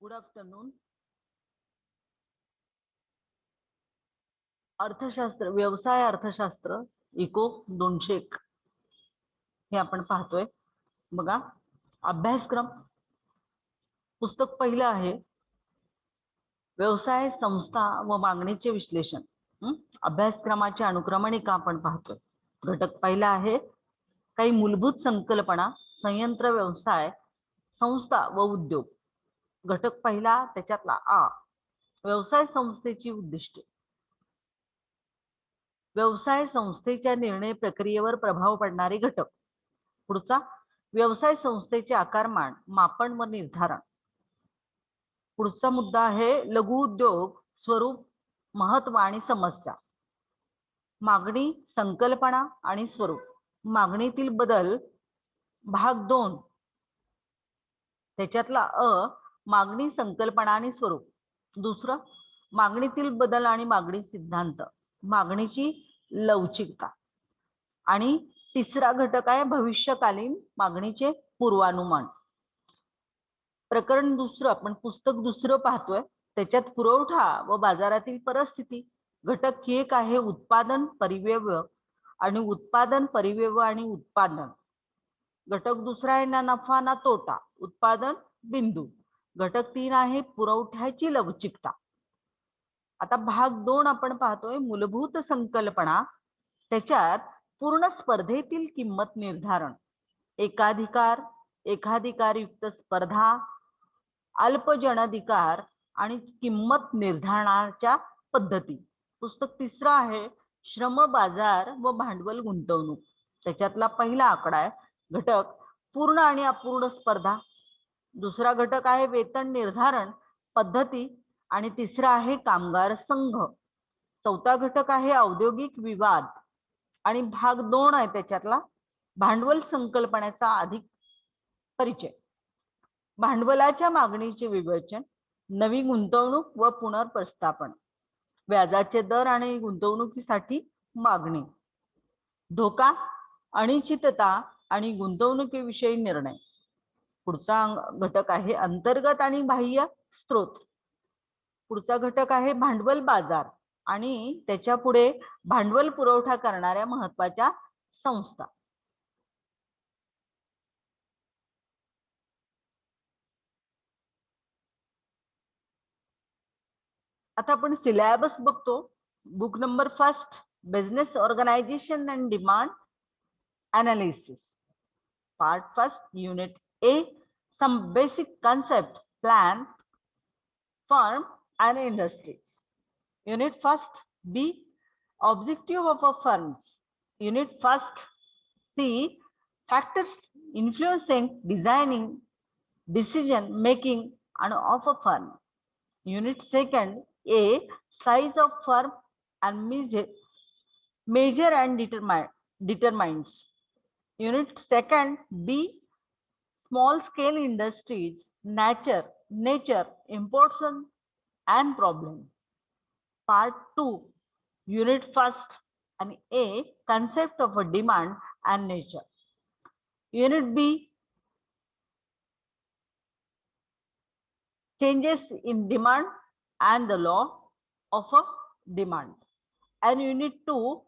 Good afternoon. अर्थशास्त्र, व्यवसाय अर्थशास्त्र इको 201 हे आपण पाहतोय. बघा, अभ्यासक्रम पुस्तक पहिलं आहे व्यवसाय संस्था व मागणीचे विश्लेषण. अभ्यासक्रमाची अनुक्रमणिका आपण पाहतोय. घटक पहिला आहे काही मूलभूत संकल्पना, संयंत्र, व्यवसाय संस्था व उद्योग. घटक पहिला त्याच्यातला आ, व्यवसाय संस्थेची उद्दिष्टे. व्यवसाय संस्थेच्या निर्णय प्रक्रियेवर प्रभाव पडणारे घटक. पुढचा, व्यवसाय संस्थेचे आकारमान, मापन व निर्धारण. पुढचा मुद्दा आहे लघु उद्योग, स्वरूप, महत्व आणि समस्या. मागणी, संकल्पना आणि स्वरूप. मागणीतील बदल भाग 2 त्याच्यातला अ, मागणी, संकल्पना आणि स्वरूप. दुसरं, मागणीतील बदल आणि मागणी सिद्धांत, मागणीची लवचिकता. आणि तिसरा घटक आहे भविष्यकालीन मागणीचे पूर्वानुमान. प्रकरण दुसरं, आपण पुस्तक दुसरं पाहतोय. त्याच्यात पुरवठा व बाजारातील परिस्थिती. घटक एक आहे उत्पादन, परिव्यय आणि उत्पादन, परिव्यय आणि उत्पादन. घटक दुसरा आहे ना नफा ना तोटा, उत्पादन बिंदू. घटक 3 आहे पुरवठ्याची लवचिकता. आता भाग 2 आपण पाहतोय मूलभूत संकल्पना. त्याच्यात पूर्ण स्पर्धेतील किंमत निर्धारण, एकाधिकार, एकाधिकारयुक्त स्पर्धा, अल्पजनाधिकार आणि किंमत निर्धारणाच्या पद्धती. पुस्तक तिसरं आहे श्रम बाजार व भांडवल गुंतवणूक. त्याच्यातला पहिला आकडा आहे घटक पूर्ण आणि अपूर्ण स्पर्धा. दुसरा घटक आहे वेतन निर्धारण पद्धती आणि तिसरा आहे कामगार संघ. चौथा घटक आहे औद्योगिक विवाद आणि भाग 2 आहे त्याच्यातला भांडवल संकल्पनेचा अधिक परिचय. भांडवलाच्या मागणीचे विवेचन, नवी गुंतवणूक व पुनर्प्रस्थापन, व्याजाचे दर आणि गुंतवणुकीसाठी मागणी, धोका, अनिश्चितता आणि गुंतवणुकीविषयी निर्णय. पुढचा घटक आहे अंतर्गत आणि बाह्य स्रोत. पुढचा घटक आहे भांडवल बाजार आणि त्याच्या पुढे भांडवल पुरवठा करणाऱ्या महत्वाच्या संस्था. आता आपण सिलेबस बघतो. Book number 1, business organisation and demand analysis. Part 1, Unit A, some basic concept, plan, firm and industries. Unit 1 B, objective of a firms. Unit 1 C, factors influencing designing, decision making and of a firm. Unit 2 A, size of firm and measure and determines. Unit 2 B, small scale industries, nature, importance and problem. Part 2, Unit 1 and A, concept of a demand and nature. Unit B, changes in demand and the law of a demand. And Unit 2,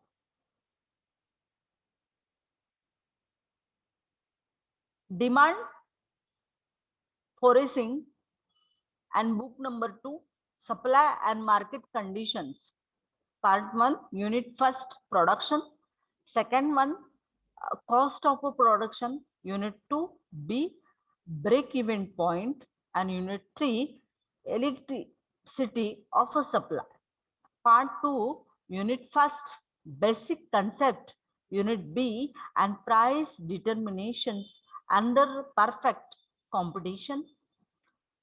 demand forecasting, and book number 2, supply and market conditions. Part 1, Unit 1, production. Second one, cost of a production. Unit 2 B, break even point. And Unit 3, electricity of a supply. Part 2, Unit 1, basic concept. Unit B, and price determinations under perfect competition.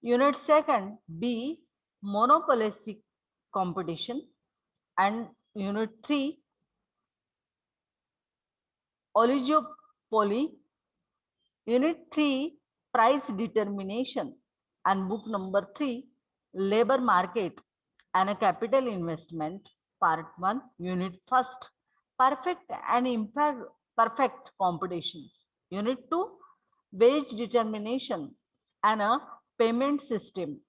Unit 2 B, monopolistic competition. And Unit 3, oligopoly. Unit 3, price determination. And book number 3, labor market and a capital investment. Part 1, Unit 1, perfect and imperfect competitions. Unit 2, wage determination and a payment system.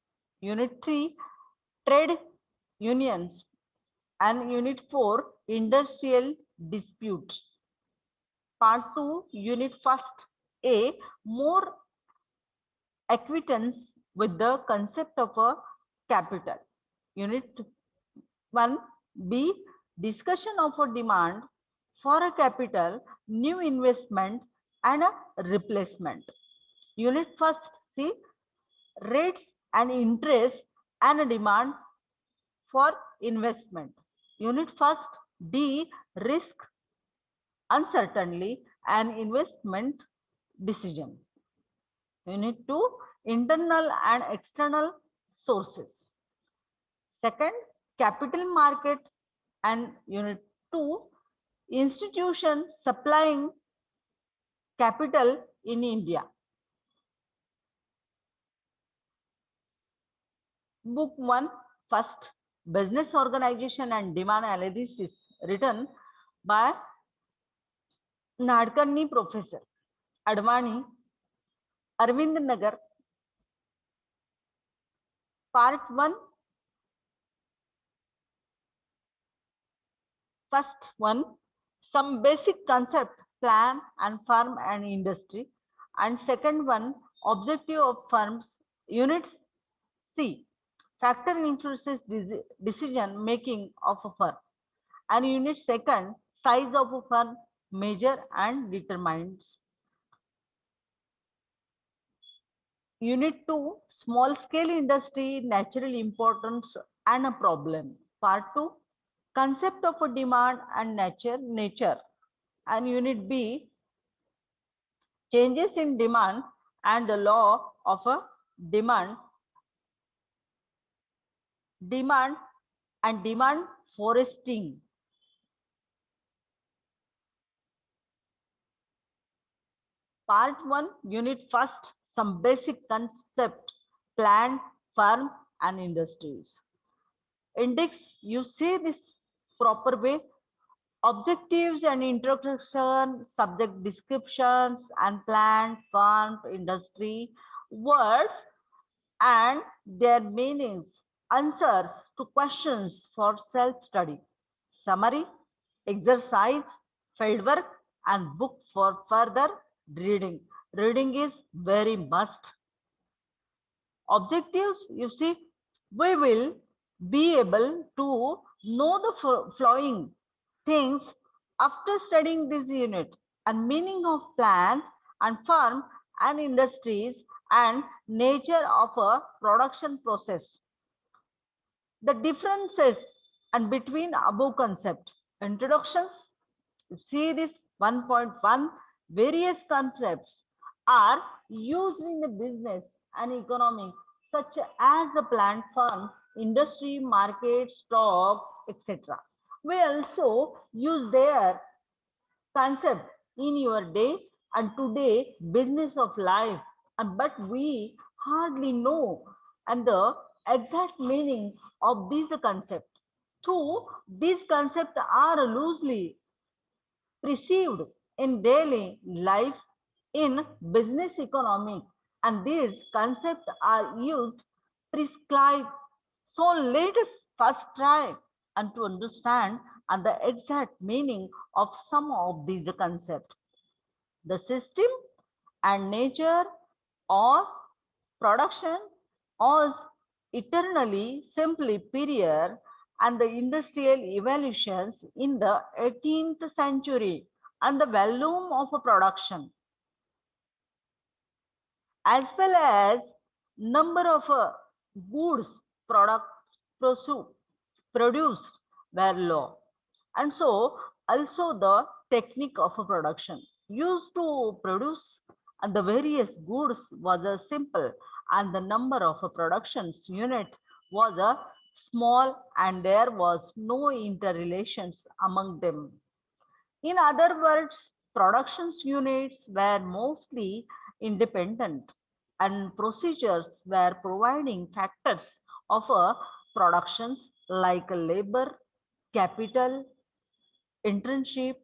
Unit 3, trade unions, and Unit 4, industrial disputes. Part 2, Unit 1st A, more acquaintance with the concept of a capital. Unit 1B, discussion of a demand for a capital, new investment and a replacement. Unit 1st C, rates and interest and a demand for investment. Unit 1st D, risk, uncertainty and investment decision. Unit 2, internal and external sources. Second, capital market, and Unit 2, institution supplying capital in India. Book 1, first, business organization and demand analysis, written by Nadkarni Professor Advani, Arvind Nagar. Part 1, first one, some basic concept, plan and firm and industry. And second one, objective of firms. Unit C, factor influences decision making of a firm. And unit second, size of a firm, measure and determines. Unit 2, small scale industry, natural importance and a problem. Part 2, concept of a demand and nature. And Unit B, changes in demand and the law of a demand, demand and demand foresting. Part 1, Unit 1st, some basic concept, plant, firm and industries. Index, you see this proper way. Objectives and introduction, subject descriptions and plant, farm, industry, words and their meanings, answers to questions for self-study, summary, exercise, fieldwork, and book for further reading. Reading is very must. Objectives, you see, we will be able to know the following things after studying this unit, and meaning of plant and farm and industries and nature of a production process. The differences and between above concept. Introductions, you see this 1.1, various concepts are used in the business and economy such as a plant, farm, industry, market, stock, etc. We also use their concept in your day and today business of life, and but we hardly know and the exact meaning of these concepts. Two, these concepts are loosely perceived in daily life in business economic, and these concepts are used prescribed. So let us first try and to understand and the exact meaning of some of these concepts. The system and nature or production was eternally simply period, and the industrial evolutions in the 18th century and the volume of a production as well as number of goods product produced were low, and so also the technique of a production used to produce and the various goods was a simple, and the number of a productions unit was a small, and there was no interrelations among them. In other words, productions units were mostly independent, and procedures were providing factors of a productions like labor, capital, internship,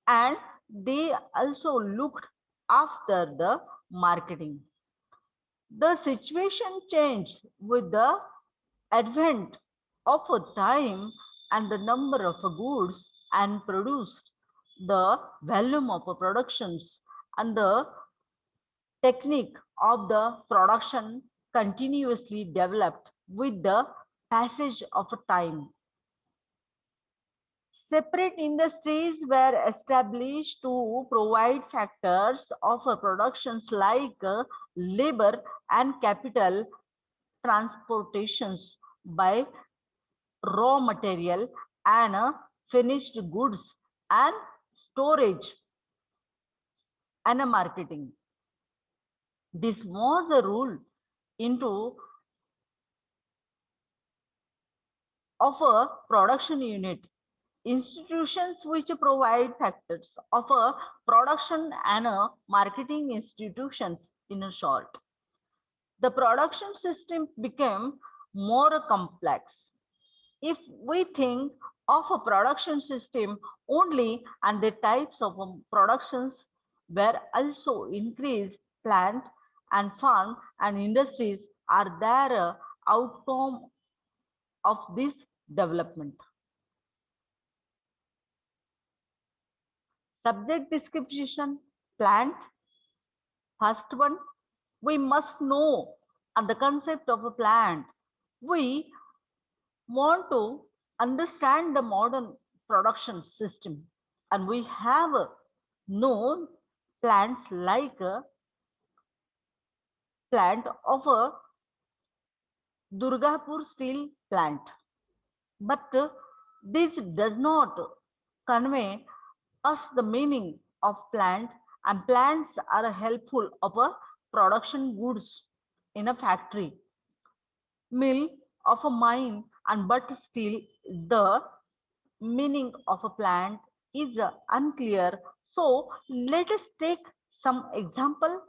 and they also looked after the marketing. The situation changed with the advent of a time and the number of goods and produced, the volume of productions and the technique of the production continuously developed with the passage of time. Separate industries were established to provide factors of productions like labor and capital, transportations by raw material and finished goods and storage and marketing. This was a rule into of a production unit. Institutions which provide factors of a production and a marketing institutions in a short. The production system became more complex. If we think of a production system only and the types of productions were also increased, plant and farm and industries are there outcome of this development. Subject description, plant. First one, we must know and the concept of a plant. We want to understand the modern production system, and we have known plants like a plant of a Durgapur steel plant. But this does not convey us the meaning of plant, and plants are helpful of a production goods in a factory, mill, of a mine, and but still the meaning of a plant is unclear. So let us take some example.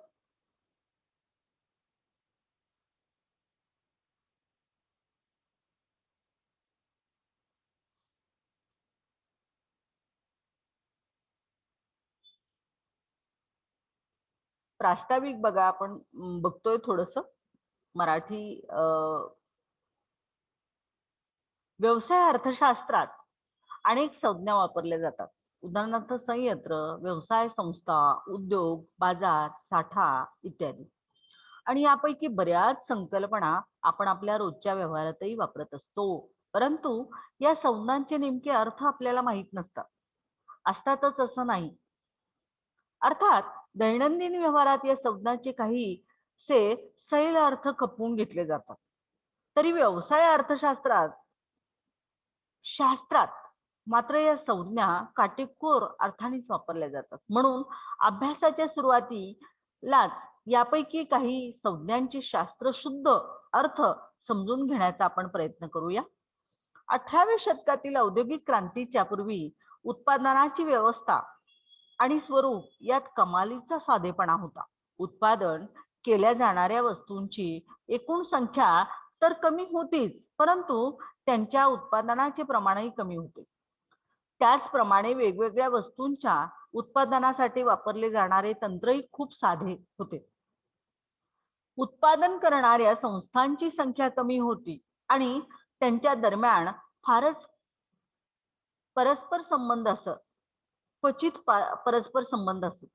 प्रास्ताविक बघा आपण बघतोय थोडस मराठी व्यवसाय अर्थशास्त्रात अनेक संज्ञा वापरल्या जातात. उदाहरणार्थ संयंत्र, व्यवसाय संस्था, उद्योग, बाजार, साठा इत्यादी. आणि यापैकी बऱ्याच संकल्पना आपण आपल्या रोजच्या व्यवहारातही वापरत असतो. परंतु या संज्ञांचे नेमके अर्थ आपल्याला माहित नसतात. असतातच असं नाही. अर्थात दैनंदिन व्यवहारात या संज्ञांचे काही से सैल अर्थ खपवून घेतले जातात. तरी व्यवसाय अर्थशास्त्रात शास्त्रात मात्र या संज्ञा काटेकोर अर्थानेच वापरल्या जातात. म्हणून अभ्यासाच्या सुरुवातीलाच यापैकी काही संज्ञांचे शास्त्रशुद्ध अर्थ समजून घेण्याचा आपण प्रयत्न करूया. 18व्या शतकातील औद्योगिक क्रांतीच्या पूर्वी उत्पादनाची व्यवस्था आणि स्वरूप यात कमालीचा साधेपणा होता. उत्पादन केल्या जाणाऱ्या वस्तूंची एकूण संख्या तर कमी होतीच, परंतु त्यांच्या उत्पादनाचे प्रमाणही कमी होते. त्याचप्रमाणे वेगवेगळ्या वस्तूंच्या उत्पादनासाठी वापरले जाणारे तंत्रही खूप साधे होते. उत्पादन करणाऱ्या संस्थांची संख्या कमी होती आणि त्यांच्या दरम्यान फारच परस्पर संबंध असत, क्वचित परस्पर संबंध असत.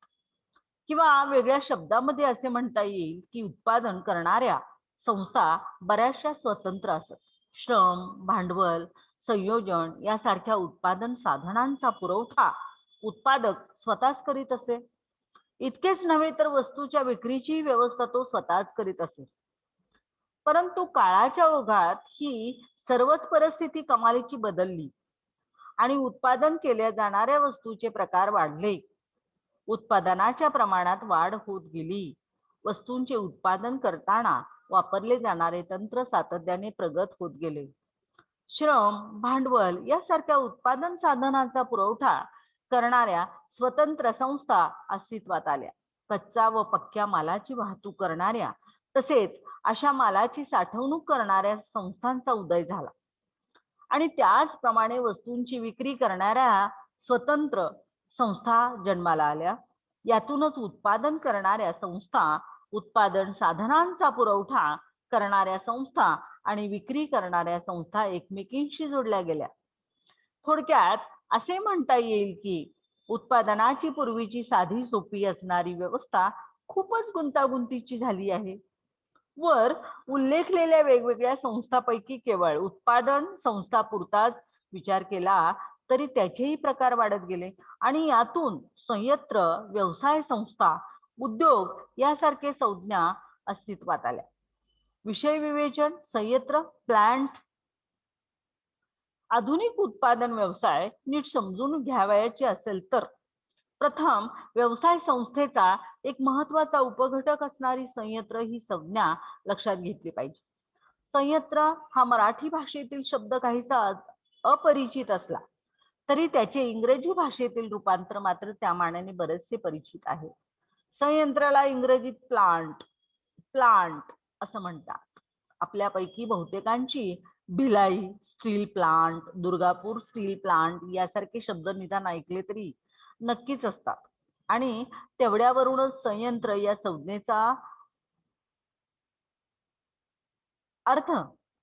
किंवा वेगळ्या शब्दामध्ये असे म्हणता येईल की उत्पादन करणाऱ्या संस्था बऱ्याचशा स्वतंत्र असत. श्रम, भांडवल, संयोजन यासारख्या उत्पादन साधनांचा पुरवठा उत्पादक स्वतःच करीत असे. इतकेच नव्हे तर वस्तूच्या विक्रीची व्यवस्था तो स्वतःच करीत असे. परंतु काळाच्या ओघात ही सर्वच परिस्थिती कमालीची बदलली आणि उत्पादन केल्या जाणाऱ्या वस्तूचे प्रकार वाढले. उत्पादनाच्या प्रमाणात वाढ होत गेली. वस्तूंचे उत्पादन करताना वापरले जाणारे तंत्र सातत्याने प्रगत होत गेले. श्रम, भांडवल यासारख्या उत्पादन साधनांचा पुरवठा करणाऱ्या स्वतंत्र संस्था अस्तित्वात आल्या. कच्चा व पक्क्या मालाची वाहतूक करणाऱ्या तसेच अशा मालाची साठवणूक करणाऱ्या संस्थांचा उदय झाला आणि त्याचप्रमाणे वस्तूंची विक्री करणाऱ्या स्वतंत्र संस्था जन्माला आल्या. यातूनच उत्पादन करणाऱ्या संस्था उत्पादन साधनांचा पुरवठा करणाऱ्या संस्था आणि विक्री करणाऱ्या संस्था एकमेकींशी जोडल्या गेल्या. थोडक्यात असे म्हणता येईल की उत्पादनाची पूर्वीची साधी सोपी असणारी व्यवस्था खूपच गुंतागुंतीची झाली आहे. वर उल्लेखलेल्या वेगवेगळ्या संस्थांपैकी केवळ उत्पादन संस्था पुरताच विचार केला तरी त्याचेही प्रकार वाढत गेले आणि यातून संयंत्र, व्यवसाय संस्था, उद्योग यासारखे संज्ञा अस्तित्वात आल्या. विषय विवेचन, संयंत्र, प्लांट. आधुनिक उत्पादन व्यवसाय नीट समजून घ्यावयाचे असेल तर प्रथम व्यवसाय संस्थेचा एक महत्वाचा उपघटक असणारी संयंत्र ही संज्ञा लक्षात घेतली पाहिजे. संयंत्र हा मराठी भाषेतील शब्द काहीसा अपरिचित असला तरी त्याचे इंग्रजी भाषेतील रूपांतर मात्र त्या मानाने बरेचसे परिचित आहे. संयंत्राला इंग्रजीत प्लांट प्लांट असं म्हणतात. आपल्यापैकी बहुतेकांची Bhilai steel plant, Durgapur steel plant यासारखे शब्द निदान ऐकले तरी नक्कीच असतात आणि तेवढ्यावरूनच संयंत्र या संज्ञेचा अर्थ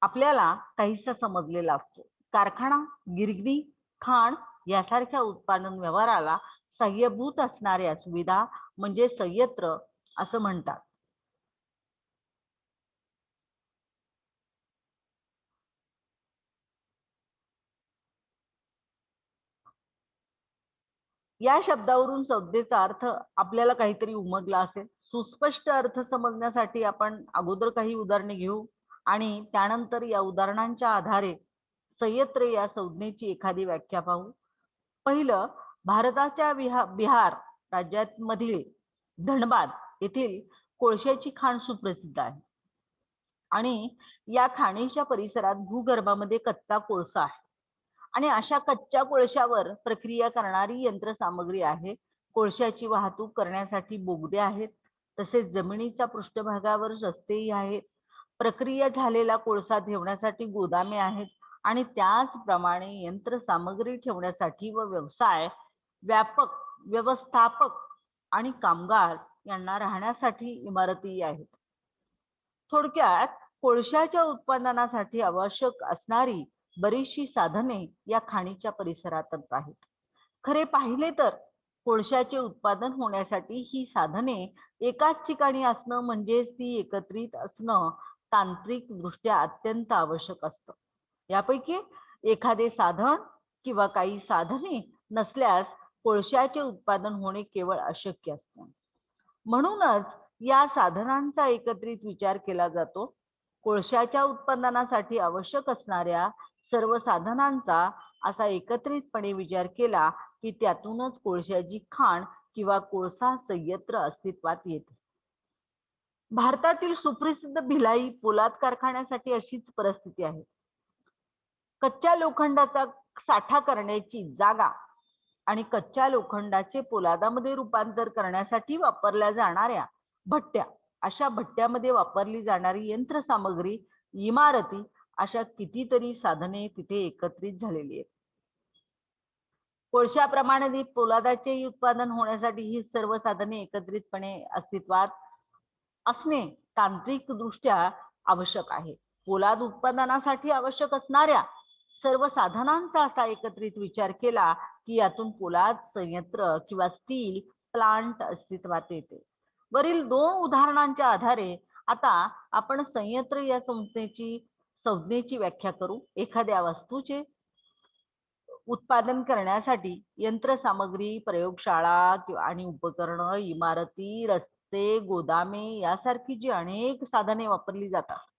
आपल्याला काहीसा समजलेला असतो. कारखाना, गिरणी, खाण यासारख्या उत्पादन व्यवहाराला सहाय्यभूत असणाऱ्या सुविधा म्हणजे संयंत्र असं म्हणतात. या शब्दावरून संज्ञेचा अर्थ आपल्याला काहीतरी उमगला असेल. सुस्पष्ट अर्थ समजण्यासाठी आपण अगोदर काही उदाहरणे घेऊ आणि त्यानंतर या उदाहरणांच्या आधारे संयंत्र या संज्ञेची एखादी व्याख्या पाहू. पहिलं, भारताच्या बिहार राज्यात मधील धनबाद येथील कोळशाची खाण सुप्रसिद्ध आहे आणि या खाणीच्या परिसरात भूगर्भामध्ये कच्चा कोळसा आहे आणि अशा कच्च्या कोळशावर प्रक्रिया करणारी यंत्रसामग्री आहे. कोळशाची वाहतूक करण्यासाठी बोगदे आहेत, तसेच जमिनीच्या पृष्ठभागावर रस्तेही आहेत. प्रक्रिया झालेला कोळसा ठेवण्यासाठी गोदामे आहेत आणि त्याचप्रमाणे यंत्रसामग्री ठेवण्यासाठी व व्यवसाय व्यापक व्यवस्थापक आणि कामगार यांना राहण्यासाठी इमारती आहेत. थोडक्यात कोळशाच्या उत्पादनासाठी आवश्यक असणारी बरीचशी साधने या खाणीच्या परिसरातच आहेत. खरे पाहिले तर कोळशाचे उत्पादन होण्यासाठी ही साधने एकाच ठिकाणी असणं म्हणजेच ती एकत्रित असणं तांत्रिक दृष्ट्या अत्यंत आवश्यक असतं. यापैकी एखादे साधन किंवा काही साधने नसल्यास कोळशाचे उत्पादन होणे केवळ अशक्य असतं. म्हणूनच या साधनांचा एकत्रित विचार केला जातो. कोळशाच्या उत्पादनासाठी आवश्यक असणाऱ्या सर्व साधनांचा असा एकत्रितपणे विचार केला की त्यातूनच कोळशाची खाण किंवा कोळसा संयंत्र अस्तित्वात येते. भारतातील सुप्रसिद्ध भिलाई पोलाद कारखान्यासाठी अशीच परिस्थिती आहे. कच्च्या लोखंडाचा साठा करण्याची जागा आणि कच्च्या लोखंडाचे पोलादामध्ये रूपांतर करण्यासाठी वापरल्या जाणाऱ्या भट्ट्या, अशा भट्ट्यामध्ये वापरली जाणारी यंत्रसामग्री, इमारती अशा कितीतरी साधने तिथे एकत्रित झालेली आहेत. कोळशाप्रमाणे पोलादाचे उत्पादन होण्यासाठी ही सर्व साधने एकत्रितपणे अस्तित्वात असणे तांत्रिक दृष्ट्या आवश्यक आहे. पोलाद उत्पादनासाठी आवश्यक असणाऱ्या सर्व साधनांचा असा एकत्रित विचार केला की यातून पोलाद संयंत्र किंवा स्टील प्लांट अस्तित्वात येते. वरील दोन उदाहरणांच्या आधारे आता आपण संयंत्र या संज्ञेची व्याख्या करू. एखाद्या वस्तूचे उत्पादन करण्यासाठी यंत्रसामग्री, प्रयोगशाळा आणि उपकरणं, इमारती, रस्ते, गोदामे यासारखी जी अनेक साधने वापरली जातात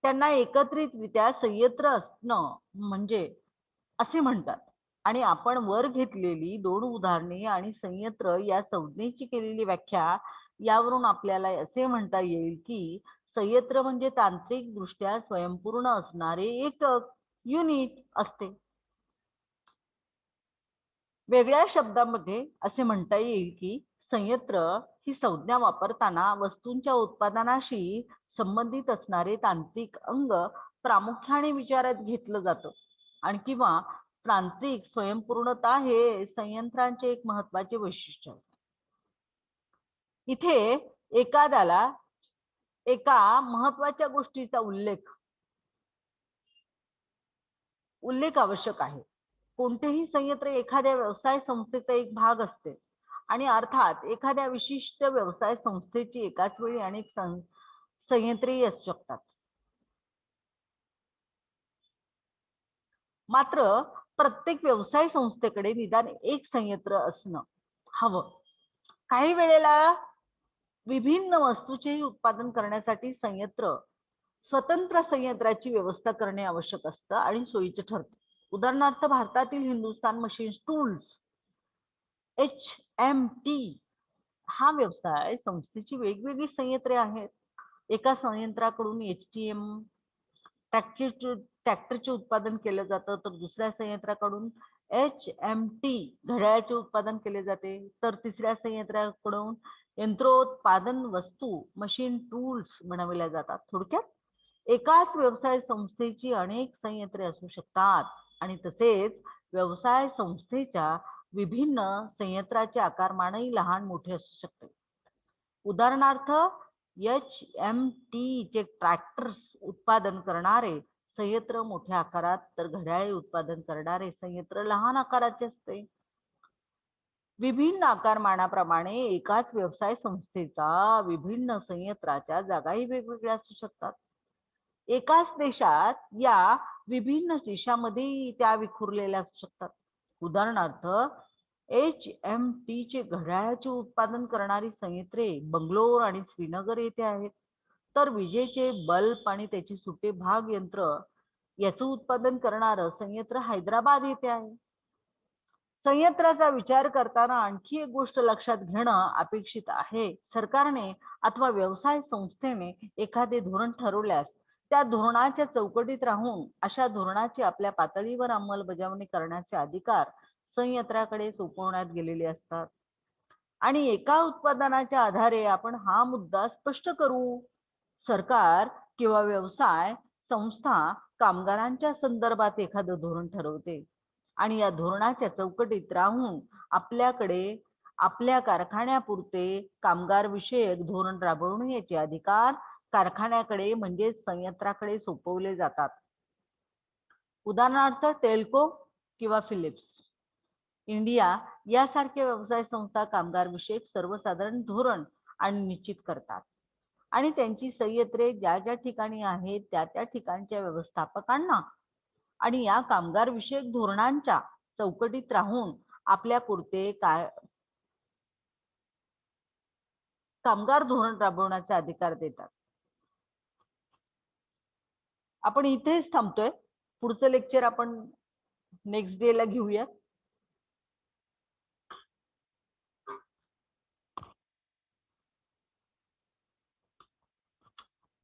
त्यांना एकत्रितरित्या संयंत्र असणं म्हणजे असे म्हणतात. आणि आपण वर घेतलेली दोन उदाहरणे आणि संयंत्र या संज्ञेची केलेली व्याख्या यावरून आपल्याला असे म्हणता येईल की संयंत्र म्हणजे तांत्रिक दृष्ट्या स्वयंपूर्ण असणारे एकक, युनिट असते. वेगळ्या शब्दामध्ये असे म्हणता येईल की संयंत्र ही संज्ञा वापरताना वस्तूंच्या उत्पादनाशी संबंधित असणारे तांत्रिक अंग प्रामुख्याने विचारात घेतलं जातं आणि किंवा तांत्रिक स्वयंपूर्णता हे संयंत्रांचे एक महत्वाचे वैशिष्ट्य असते. इथे एखाद्याला एका महत्वाच्या गोष्टीचा उल्लेख आवश्यक आहे. कोणतेही संयंत्र एखाद्या व्यवसाय संस्थेचा एक भाग असते आणि अर्थात एखाद्या विशिष्ट व्यवसाय संस्थेची एकाच वेळी अनेक संयंत्रेही असू शकतात. मात्र प्रत्येक व्यवसाय संस्थेकडे निदान एक संयंत्र असणं हवं. काही वेळेला विभिन्न वस्तूचेही उत्पादन करण्यासाठी स्वतंत्र संयंत्राची व्यवस्था करणे आवश्यक असतं आणि सोयीचे ठरते. उदाहरणार्थ भारतातील हिंदुस्थान मशीन्स टूल्स HMT हा व्यवसाय संस्थेची वेगवेगळी संयंत्रे आहेत. एका संयंत्राकडून HTM ट्रॅक्टरचे उत्पादन केलं जातं, तर दुसऱ्या संयंत्राकडून HMT घड्याळाचे उत्पादन केले जाते, तर तिसऱ्या संयंत्राकडून यंत्रोत्पादन वस्तू मशीन टूल्स बनवल्या जातात. थोडक्यात एकाच व्यवसाय संस्थेची अनेक संयंत्रे असू शकतात आणि तसेच व्यवसाय संस्थेच्या विभिन्न संयंत्राचे आकारमानही लहान मोठे असू शकते. उदाहरणार्थ HMT चे ट्रॅक्टर्स उत्पादन करणारे संयंत्र मोठ्या आकारात, तर घड्याळे उत्पादन करणारे संयंत्र लहान आकाराचे असते. विभिन्न आकारमानाप्रमाणे एकाच व्यवसाय संस्थेचा विभिन्न संयंत्राच्या जागाही वेगवेगळ्या असू शकतात. एकाच देशात या विभिन्न देशामध्ये त्या विखुरलेल्या असू शकतात. उदाहरणार्थ HMT चे घड्याळाचे उत्पादन करणारी संयंत्रे बंगलोर आणि श्रीनगर येथे आहेत, तर विजेचे बल्ब आणि त्याचे सुटे भाग यंत्र याचं उत्पादन करणारं संयंत्र हैदराबाद येथे आहे. संयंत्राचा विचार करताना आणखी एक गोष्ट लक्षात घेणं अपेक्षित आहे. सरकारने अथवा व्यवसाय संस्थेने एखादे धोरण ठरवल्यास त्या धोरणाच्या चौकटीत राहून अशा धोरणाची आपल्या पातळीवर अंमलबजावणी करण्याचे अधिकार संयंत्राकडे सोपवण्यात गेलेले असतात. आणि एका उत्पादनाच्या आधारे आपण हा मुद्दा स्पष्ट करू. सरकार किंवा व्यवसाय संस्था कामगारांच्या संदर्भात एखादं धोरण ठरवते आणि या धोरणाच्या चौकटीत राहून आपल्याकडे आपल्या कारखान्यापुरते कामगार विषयक धोरण राबवण्याचे अधिकार कारखान्याकडे म्हणजेच संयंत्राकडे सोपवले जातात. उदाहरणार्थ टेल्को किंवा फिलिप्स इंडिया यासारख्या व्यवसाय संस्था कामगार विषयक सर्वसाधारण धोरण आणि निश्चित करतात आणि त्यांची संयंत्रे ज्या ज्या ठिकाणी आहेत त्या ठिकाणच्या व्यवस्थापकांना आणि या कामगार विषयक धोरणांच्या चौकटीत राहून आपल्या पुरते कामगार धोरण राबवण्याचे अधिकार देतात. आपण इथेच थांबतोय. पुढचं लेक्चर आपण नेक्स्ट डे ला घेऊया.